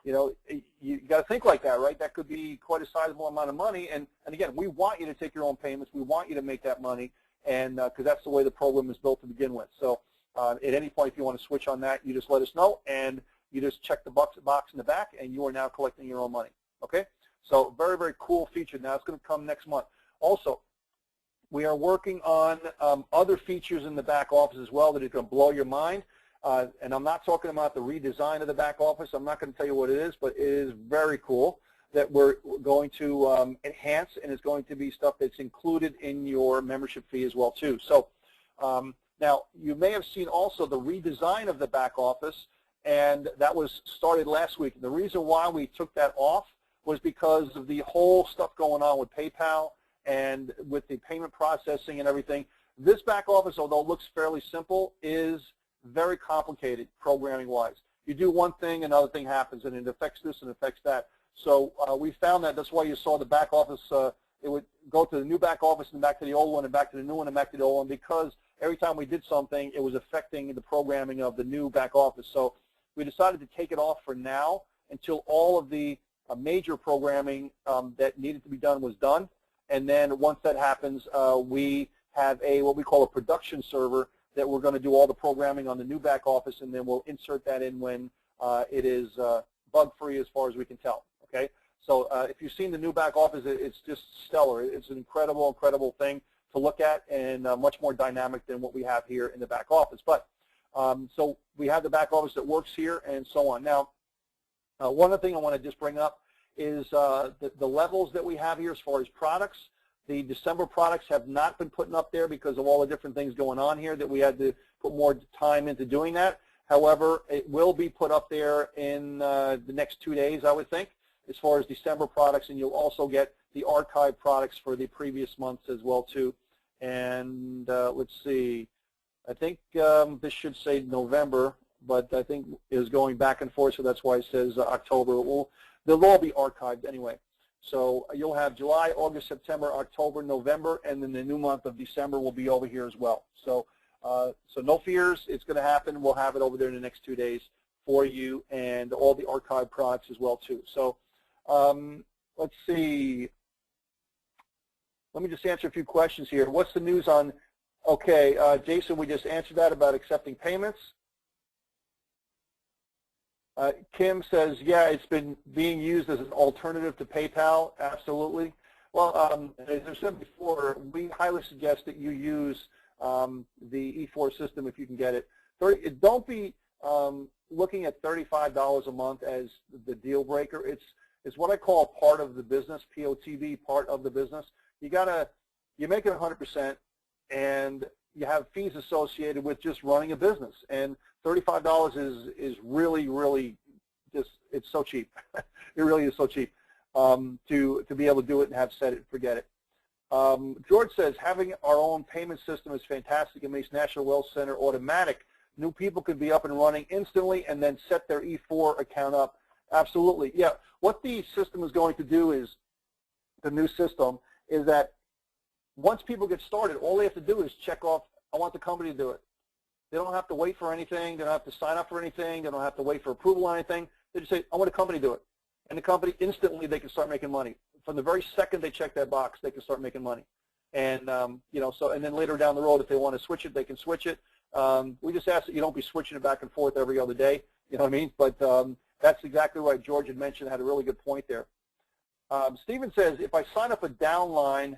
You got to think like that, right? That could be quite a sizable amount of money. And again, we want you to take your own payments. We want you to make that money, and because that's the way the program is built to begin with. So at any point, if you want to switch on that, you just let us know, and you just check the box in the back, and you are now collecting your own money. Okay? So very, very cool feature. Now it's going to come next month. Also, we are working on other features in the back office as well that are going to blow your mind. And I'm not talking about the redesign of the back office. I'm not going to tell you what it is, but it is very cool that we're going to enhance, and it's going to be stuff that's included in your membership fee as well too. So now you may have seen also the redesign of the back office, and that was started last week. And the reason why we took that off was because of the whole stuff going on with PayPal and with the payment processing and everything. This back office, although it looks fairly simple, is very complicated programming-wise. You do one thing, another thing happens, and it affects this and affects that. So we found that's why you saw the back office, it would go to the new back office and back to the old one and back to the new one and back to the old one, because every time we did something, it was affecting the programming of the new back office. So we decided to take it off for now until all of the major programming that needed to be done was done. And then once that happens, we have what we call a production server that we're going to do all the programming on the new back office, and then we'll insert that in when it is bug-free as far as we can tell. Okay, so if you've seen the new back office, it's just stellar. It's an incredible, incredible thing to look at, and much more dynamic than what we have here in the back office. But so we have the back office that works here, and so on. Now, one other thing I want to just bring up is the levels that we have here as far as products. The December products have not been putting up there because of all the different things going on here that we had to put more time into doing that. However, it will be put up there in the next 2 days, I would think, as far as December products, and you'll also get the archive products for the previous months as well too. And let's see, I think this should say November, but I think it is going back and forth, so that's why it says October. They'll all be archived anyway. So you'll have July, August, September, October, November, and then the new month of December will be over here as well. So so no fears, it's going to happen. We'll have it over there in the next 2 days for you, and all the archive products as well too. So let's see. Let me just answer a few questions here. What's the news on, okay, Jason, we just answered that about accepting payments. Kim says, yeah, it's been being used as an alternative to PayPal. Absolutely. Well, as I said before, we highly suggest that you use the E4 system if you can get it. Don't be looking at $35 a month as the deal breaker. is what I call part of the business, POTB, part of the business. You make it 100%, and you have fees associated with just running a business. And $35 is really, really just, it's so cheap. It really is so cheap to be able to do it and have set it and forget it. George says, having our own payment system is fantastic. It makes National Wealth Center automatic. New people could be up and running instantly and then set their E4 account up. Absolutely. Yeah. What the system is going to do is, the new system, is that once people get started, all they have to do is check off, I want the company to do it. They don't have to wait for anything. They don't have to sign up for anything. They don't have to wait for approval on anything. They just say, I want a company to do it. And the company, instantly, they can start making money. From the very second they check that box, they can start making money. And, you know, so, and then later down the road, if they want to switch it, they can switch it. We just ask that you don't be switching it back and forth every other day. You know what I mean? But that's exactly right. George had mentioned, had a really good point there. Stephen says, if I sign up a downline,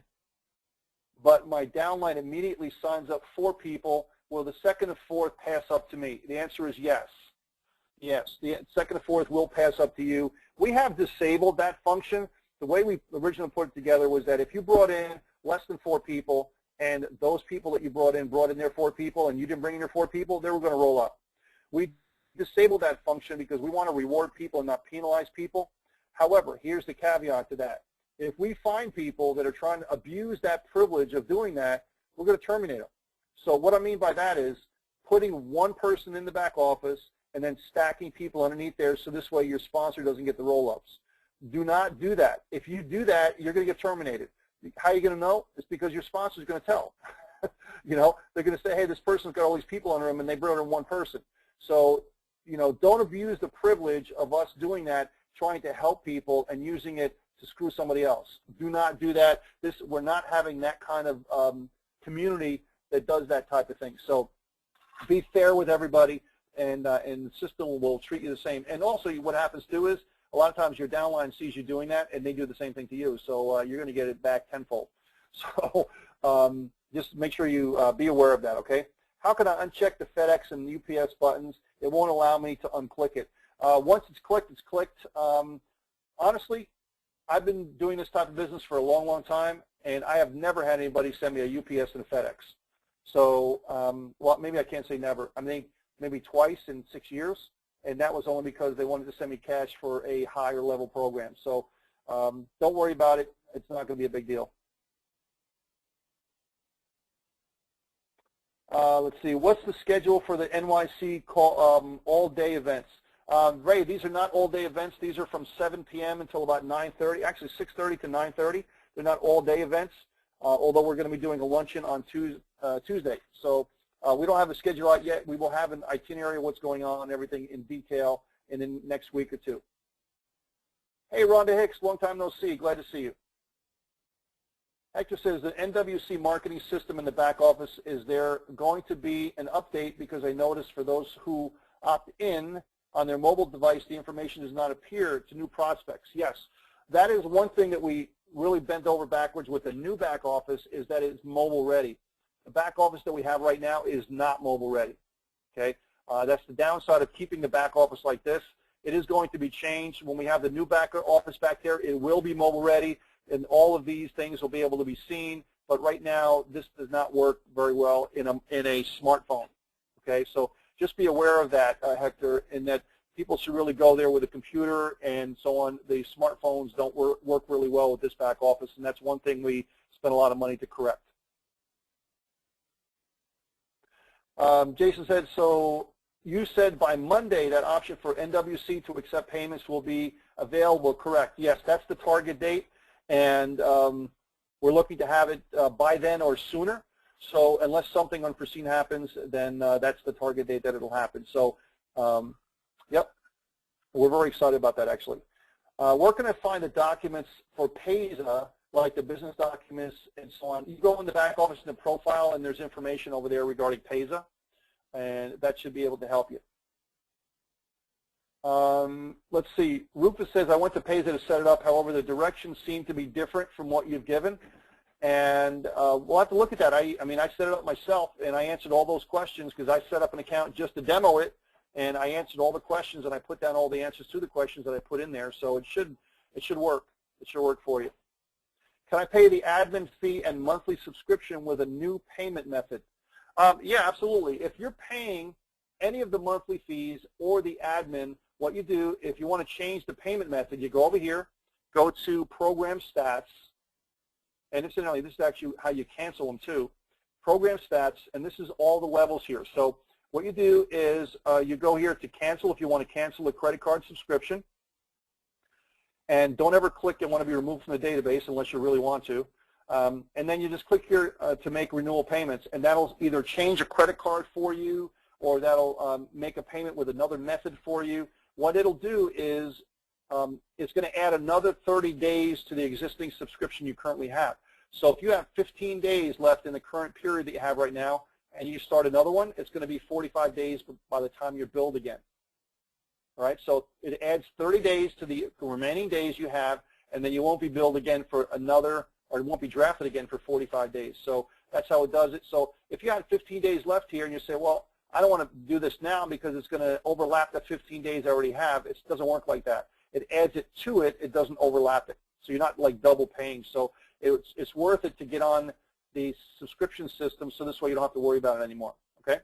but my downline immediately signs up 4 people, will the second and fourth pass up to me? The answer is yes. Yes, the second and fourth will pass up to you. We have disabled that function. The way we originally put it together was that if you brought in less than 4 people, and those people that you brought in their 4 people, and you didn't bring in your 4 people, they were going to roll up. We disabled that function because we want to reward people and not penalize people. However, here's the caveat to that. If we find people that are trying to abuse that privilege of doing that, we're going to terminate them. So what I mean by that is putting one person in the back office and then stacking people underneath there, so this way your sponsor doesn't get the roll-ups. Do not do that. If you do that, you're going to get terminated. How are you going to know? It's because your sponsor is going to tell. You know, they're going to say, hey, this person's got all these people under him, and they brought in one person. So, you know, don't abuse the privilege of us doing that, trying to help people and using it to screw somebody else. Do not do that. We're not having that kind of community that does that type of thing. So be fair with everybody, and the system will treat you the same. And also what happens too is a lot of times your downline sees you doing that, and they do the same thing to you. So you're going to get it back tenfold. So just make sure you be aware of that, okay? How can I uncheck the FedEx and UPS buttons? It won't allow me to unclick it. Once it's clicked, it's clicked. Honestly, I've been doing this type of business for a long, long time, and I have never had anybody send me a UPS and a FedEx. So, well, maybe I can't say never. I mean, maybe twice in 6 years, and that was only because they wanted to send me cash for a higher level program. So don't worry about it. It's not going to be a big deal. Let's see. What's the schedule for the NYC all-day events? Ray, these are not all-day events. These are from 7 p.m. until about 9:30, actually 6:30 to 9:30. They're not all-day events, although we're going to be doing a luncheon on Tuesday. So we don't have a schedule out yet. We will have an itinerary of what's going on and everything in detail in the next week or two. Hey, Rhonda Hicks, long time no see. Glad to see you. Hector says the NWC marketing system in the back office, is there going to be an update? Because I noticed for those who opt in on their mobile device, the information does not appear to new prospects. Yes, that is one thing that we really bent over backwards with the new back office, is that it's mobile ready. The back office that we have right now is not mobile ready. Okay, that's the downside of keeping the back office like this. It is going to be changed when we have the new back office back there. It will be mobile ready, and all of these things will be able to be seen. But right now, this does not work very well in a smartphone. Okay, so just be aware of that, Hector, in that people should really go there with a computer and so on. The smartphones don't work really well with this back office, and that's one thing we spend a lot of money to correct. Jason said, so you said by Monday that option for NWC to accept payments will be available, correct? Yes, that's the target date, and we're looking to have it by then or sooner. So unless something unforeseen happens, then that's the target date that it'll happen. So, yep, we're very excited about that, actually. Where can I find the documents for Payza, like the business documents and so on? You go in the back office in the profile, and there's information over there regarding Payza, and that should be able to help you. Let's see. Rufus says, I went to Payza to set it up. However, the directions seem to be different from what you've given. And we'll have to look at that. I mean, I set it up myself, and I answered all those questions because I set up an account just to demo it, and I answered all the questions, and I put down all the answers to the questions that I put in there. So it should it should work. It should work for you. Can I pay the admin fee and monthly subscription with a new payment method? Yeah, absolutely. If you're paying any of the monthly fees or the admin, what you do, if you want to change the payment method, you go over here, go to Program Stats, and incidentally, this is actually how you cancel them too. Program Stats, and this is all the levels here. So what you do is you go here to cancel if you want to cancel a credit card subscription. And don't ever click and want to be removed from the database unless you really want to. And then you just click here to make renewal payments, and that'll either change a credit card for you or that'll make a payment with another method for you. What it'll do is it's going to add another 30 days to the existing subscription you currently have. So if you have 15 days left in the current period that you have right now and you start another one, it's going to be 45 days by the time you're billed again. All right, so it adds 30 days to the remaining days you have, and then you won't be billed again for another, or it won't be drafted again for 45 days. So that's how it does it. So if you had 15 days left here and you say, well, I don't want to do this now because it's going to overlap the 15 days I already have, it doesn't work like that. It adds it to it. It doesn't overlap it. So you're not like double paying. So it's worth it to get on the subscription system so this way you don't have to worry about it anymore. Okay?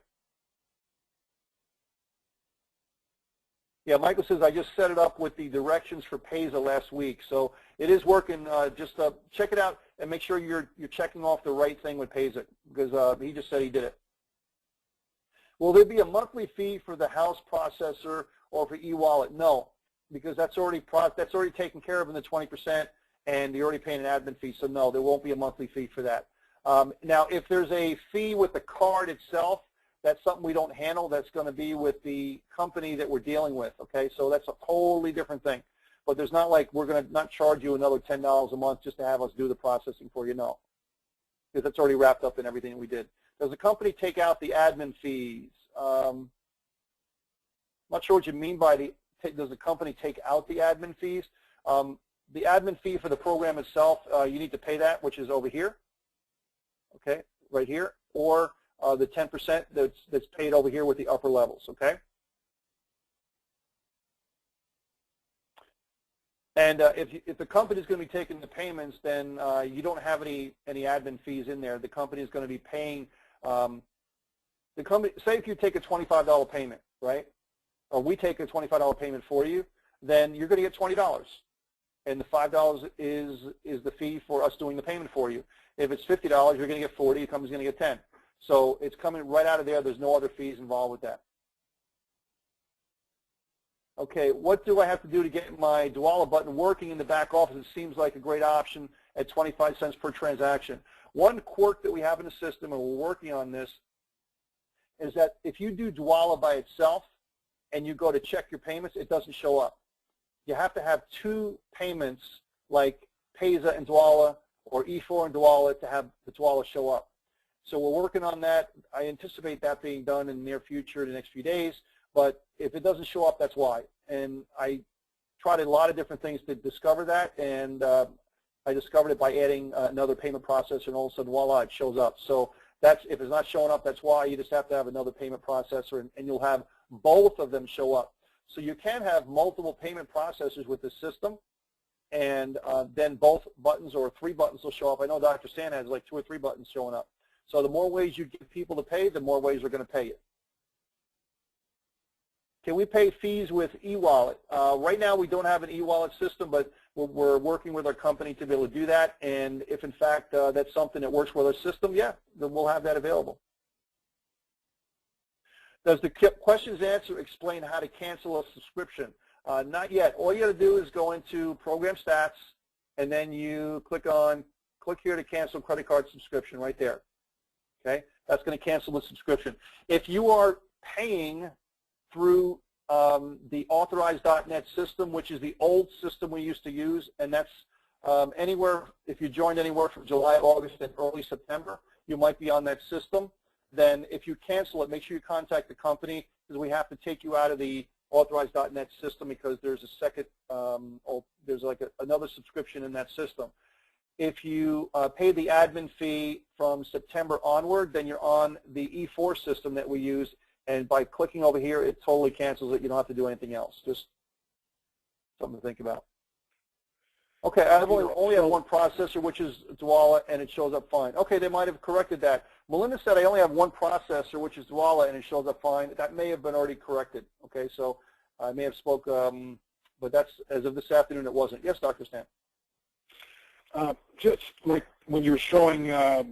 Yeah, Michael says, I just set it up with the directions for Payza last week. So it is working. Just check it out and make sure you're checking off the right thing with Payza because he just said he did it. Will there be a monthly fee for the house processor or for e-wallet? No, because that's already taken care of in the 20%, and you're already paying an admin fee. So no, there won't be a monthly fee for that. Now, if there's a fee with the card itself, that's something we don't handle. That's going to be with the company that we're dealing with, okay? So that's a totally different thing. But there's not like we're going to not charge you another $10 a month just to have us do the processing for you, no. Because that's already wrapped up in everything that we did. Does the company take out the admin fees? I'm not sure what you mean by does the company take out the admin fees? The admin fee for the program itself, you need to pay that, which is over here, okay, right here, or the 10% that's paid over here with the upper levels, okay? And if the company is going to be taking the payments, then you don't have any admin fees in there. The company is going to be paying, the company, say if you take a $25 payment, right, or we take a $25 payment for you, then you're going to get $20. And the $5 is the fee for us doing the payment for you. If it's $50, you're going to get 40, the company's going to get 10. So it's coming right out of there. There's no other fees involved with that. Okay, what do I have to do to get my Dwolla button working in the back office? It seems like a great option at 25 cents per transaction. One quirk that we have in the system, and we're working on this, is that if you do Dwolla by itself and you go to check your payments, it doesn't show up. You have to have two payments like Payza and Dwolla or E4 and Dwolla to have the Dwolla show up. So we're working on that. I anticipate that being done in the near future, the next few days. But if it doesn't show up, that's why. And I tried a lot of different things to discover that, and I discovered it by adding another payment processor, and all of a sudden, voila, it shows up. So that's, if it's not showing up, that's why. You just have to have another payment processor, and you'll have both of them show up. So you can have multiple payment processors with the system, and then both buttons or 3 buttons will show up. I know Dr. Stan has like 2 or 3 buttons showing up. So the more ways you give people to pay, the more ways they're going to pay you. Can we pay fees with e-wallet? Right now we don't have an e-wallet system, but we're working with our company to be able to do that. And if in fact that's something that works with our system, yeah, then we'll have that available. Does the questions answer explain how to cancel a subscription? Not yet. All you got to do is go into Program Stats, and then you click here to cancel credit card subscription right there. Okay, that's going to cancel the subscription. If you are paying through the authorized.net system, which is the old system we used to use, and that's anywhere, if you joined anywhere from July, August, and early September, you might be on that system. Then if you cancel it, make sure you contact the company, because we have to take you out of the authorized.net system because there's a second, there's like another subscription in that system. If you pay the admin fee from September onward, then you're on the E4 system that we use, and by clicking over here, it totally cancels it. You don't have to do anything else. Just something to think about. Okay, I've only have one processor, which is Dwolla, and it shows up fine. Okay, they might have corrected that. Melinda said I only have one processor, which is Dwolla, and it shows up fine. That may have been already corrected. Okay, so I may have spoke, but that's as of this afternoon. It wasn't. Yes, Dr. Stan. Just like when you were showing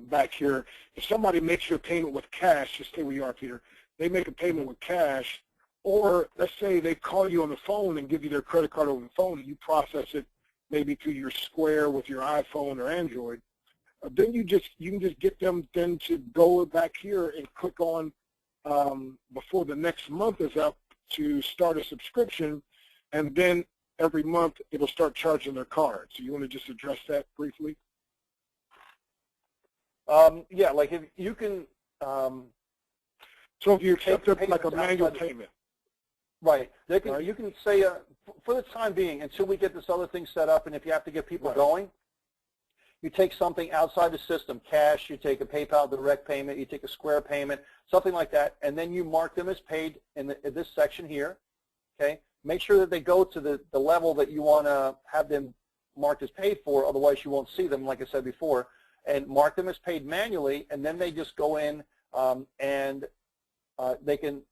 back here, if somebody makes your payment with cash, just stay where you are, Peter. They make a payment with cash, or let's say they call you on the phone and give you their credit card over the phone, and you process it maybe through your Square with your iPhone or Android. Then you can just get them then to go back here and click on before the next month is up to start a subscription, and then every month it'll start charging their card. So you want to just address that briefly? Yeah, like if you can. So if you accept it like a manual payment. Right. They can, you can say, for the time being, until we get this other thing set up, and if you have to get people going, you take something outside the system, cash, you take a PayPal direct payment, you take a Square payment, something like that, and then you mark them as paid in this section here, okay? Make sure that they go to the level that you want to have them marked as paid for, otherwise you won't see them, like I said before, and mark them as paid manually, and then they just go in and they can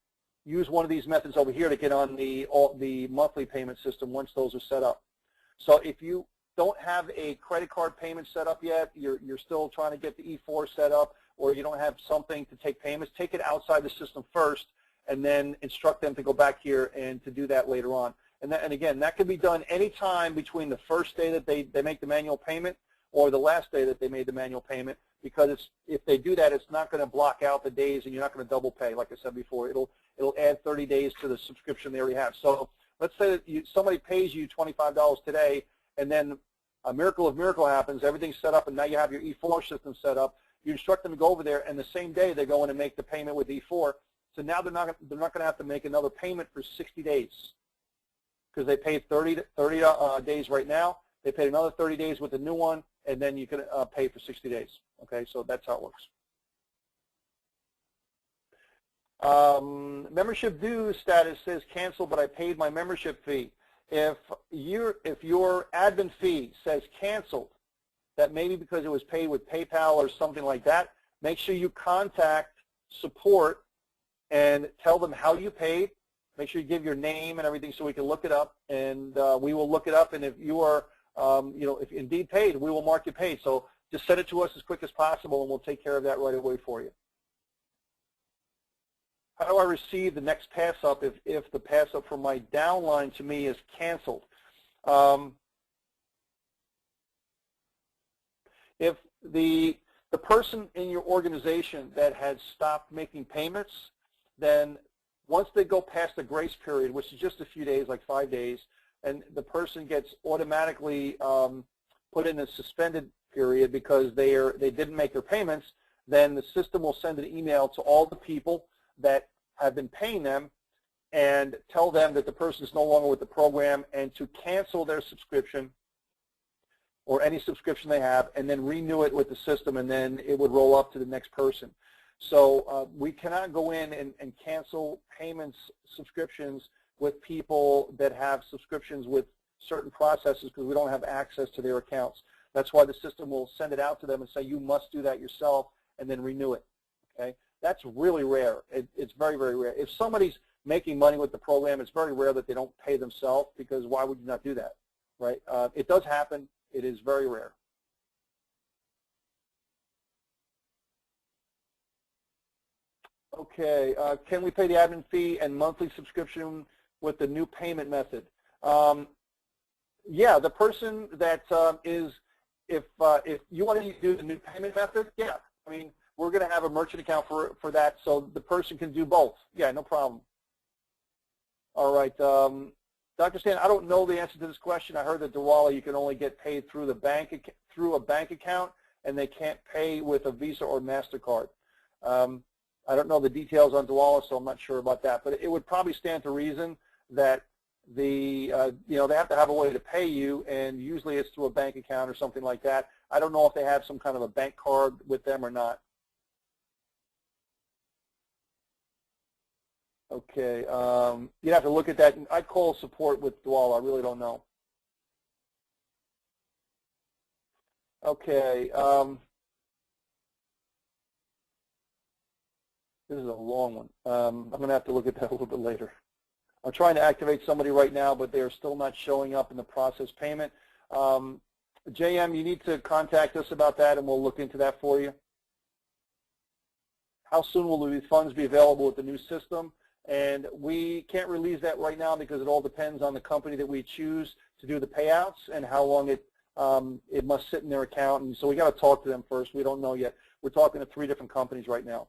use one of these methods over here to get on the monthly payment system once those are set up. So if you don't have a credit card payment set up yet, you're still trying to get the E4 set up, or you don't have something to take payments, take it outside the system first, and then instruct them to go back here and to do that later on. And again, that can be done anytime between the first day that they make the manual payment or the last day that they made the manual payment, because if they do that, it's not going to block out the days and you're not going to double pay, like I said before. It'll add 30 days to the subscription they already have. So let's say that somebody pays you $25 today, and then a miracle of miracle happens, everything's set up, and now you have your E4 system set up. You instruct them to go over there, and the same day they go in and make the payment with E4. So now they're not going to have to make another payment for 60 days because they paid 30 days right now. They paid another 30 days with the new one, and then you can pay for 60 days. Okay, so that's how it works. Membership dues status says cancel, but I paid my membership fee. If your admin fee says canceled, that may be because it was paid with PayPal or something like that, make sure you contact support and tell them how you paid. Make sure you give your name and everything so we can look it up, and we will look it up. And if you are, if indeed paid, we will mark you paid. So just send it to us as quick as possible, and we'll take care of that right away for you. How do I receive the next pass up if the pass up from my downline to me is canceled? If the person in your organization that had stopped making payments, then once they go past the grace period, which is just a few days, like 5 days, and the person gets automatically put in a suspended period because they didn't make their payments, then the system will send an email to all the people that have been paying them and tell them that the person is no longer with the program and to cancel their subscription or any subscription they have, and then renew it with the system, and then it would roll up to the next person. So we cannot go in and cancel payments, subscriptions with people that have subscriptions with certain processes because we don't have access to their accounts. That's why the system will send it out to them and say you must do that yourself and then renew it. Okay, that's really rare. It's very, very rare. If somebody's making money with the program, it's very rare that they don't pay themselves, because why would you not do that, right? It does happen. It is very rare. Okay, can we pay the admin fee and monthly subscription with the new payment method? Yeah, the person that is, if you want to do the new payment method, yeah. I mean, we're going to have a merchant account for that, so the person can do both. Yeah, no problem. All right, Dr. Stan, I don't know the answer to this question. I heard that Dwolla, you can only get paid through a bank account, and they can't pay with a Visa or MasterCard. I don't know the details on Dwolla, so I'm not sure about that. But it would probably stand to reason that they have to have a way to pay you, and usually it's through a bank account or something like that. I don't know if they have some kind of a bank card with them or not. Okay, you'd have to look at that. I'd call support with Dwolla. I really don't know. Okay. This is a long one. I'm going to have to look at that a little bit later. I'm trying to activate somebody right now, but they are still not showing up in the process payment. JM, you need to contact us about that, and we'll look into that for you. How soon will these funds be available with the new system? And we can't release that right now because it all depends on the company that we choose to do the payouts and how long it must sit in their account. And so we got to talk to them first. We don't know yet. We're talking to 3 different companies right now.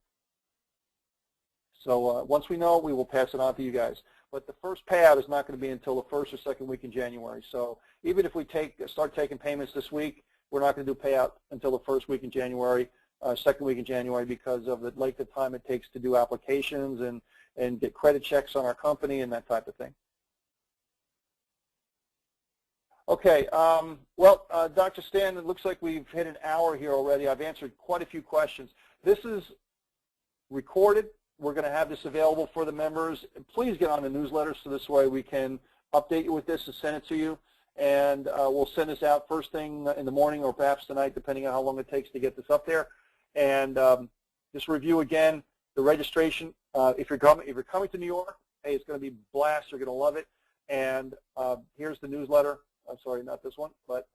So once we know, we will pass it on to you guys. But the first payout is not going to be until the first or second week in January. So even if we start taking payments this week, we're not going to do payout until the first week in January, second week in January, because of the length of time it takes to do applications and get credit checks on our company and that type of thing. Okay, well, Dr. Stan, it looks like we've hit an hour here already. I've answered quite a few questions. This is recorded. We're going to have this available for the members. Please get on the newsletter so this way we can update you with this and send it to you. And we'll send this out first thing in the morning or perhaps tonight, depending on how long it takes to get this up there. And just review again the registration. If you're coming to New York, hey, it's going to be a blast. You're going to love it. And here's the newsletter. I'm sorry, not this one, but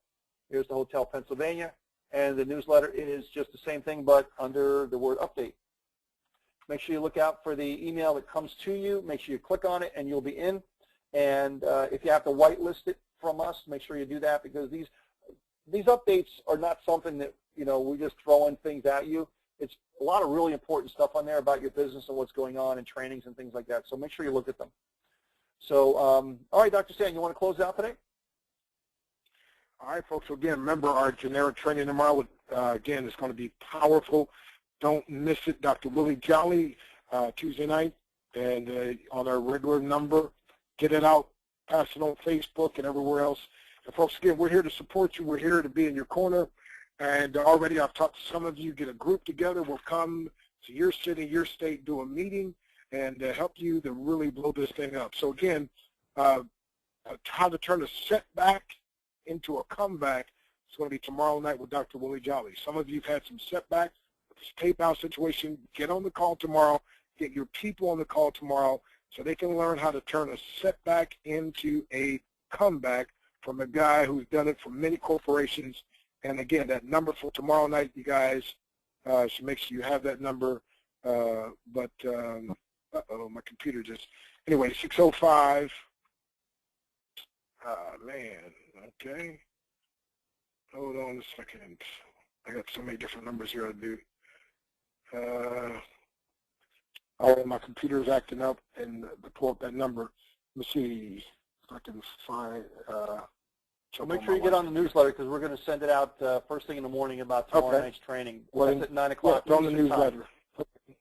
here's the Hotel Pennsylvania. And the newsletter is just the same thing, but under the word update. Make sure you look out for the email that comes to you. Make sure you click on it, and you'll be in. And if you have to whitelist it from us, make sure you do that, because these updates are not something that, you know, we just throwing things at you. It's a lot of really important stuff on there about your business and what's going on and trainings and things like that. So make sure you look at them. So, all right, Dr. Stan, you want to close out today? All right, folks. So again, remember our generic training tomorrow. Again, it's going to be powerful. Don't miss it. Dr. Willie Jolly, Tuesday night, and on our regular number. Get it out, pass it on Facebook and everywhere else. And folks, again, we're here to support you. We're here to be in your corner. And already I've talked to some of you. Get a group together. We'll come to your city, your state, do a meeting, and help you to really blow this thing up. So again, how to turn a setback into a comeback is going to be tomorrow night with Dr. Willie Jolly. Some of you have had some setbacks. This PayPal situation, get on the call tomorrow, get your people on the call tomorrow so they can learn how to turn a setback into a comeback from a guy who's done it for many corporations. And again, that number for tomorrow night, you guys, should make sure you have that number. Uh-oh, my computer just, anyway, 605. Man, okay. Hold on a second. I got so many different numbers here to do. Oh, my computer's acting up, and to pull up that number, let me see if I can find. So make sure you get on the newsletter, because we're going to send it out first thing in the morning about tomorrow night's training. Well, that's at 9 o'clock. Yeah, on the newsletter. Okay.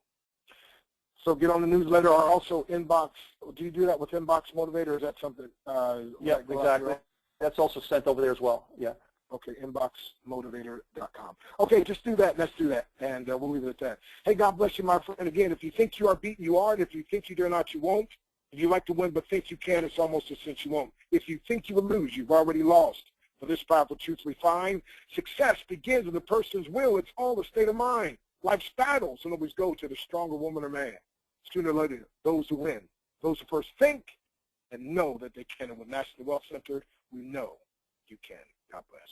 So get on the newsletter, or also inbox. Do you do that with Inbox Motivator, or is that something? Yeah, exactly. That's also sent over there as well. Yeah. Okay, inboxmotivator.com. Okay, just do that. Let's do that, and we'll leave it at that. Hey, God bless you, my friend. Again, if you think you are beaten, you are. And if you think you dare not, you won't. If you like to win but think you can, it's almost a cinch you won't. If you think you will lose, you've already lost. For this powerful truth we find, success begins with a person's will. It's all a state of mind. Life's battles don't always go to the stronger woman or man. Sooner or later, those who win, those who first think and know that they can. And with National Wealth Center, we know you can. God bless.